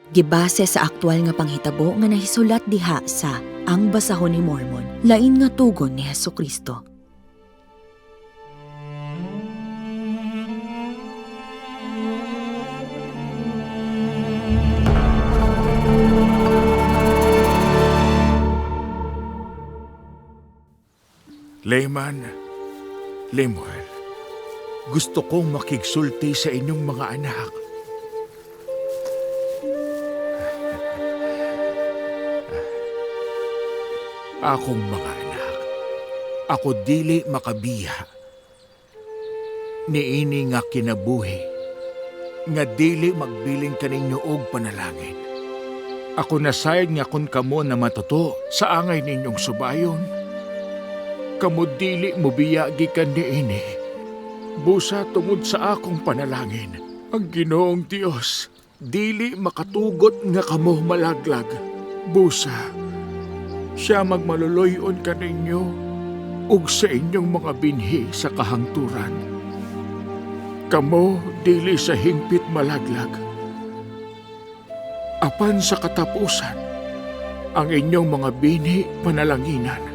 Gibase sa aktual nga panghitabo nga nahisulat diha sa Ang Basahon ni Mormon, lain nga tugon ni Hesukristo. Leman, Lemuel, gusto kong makigsulti sa inyong mga anak. Akong mga anak, ako dili makabiya. Niini nga kinabuhi, nga dili magbiling kaninyo og panalangin. Ako nasayad nga kun kamo na matuto sa angay ninyong subayon. Kamo dili mo biyagi kan niini. Busa tungod sa akong panalangin, ang Ginoong Dios dili makatugot nga kamo malaglag. Busa, siya magmaluloyon kaninyo ug sa inyong mga binhi sa kahangturan. Kamo dili sa hingpit malaglag. Apan sa katapusan, ang inyong mga binhi panalanginan.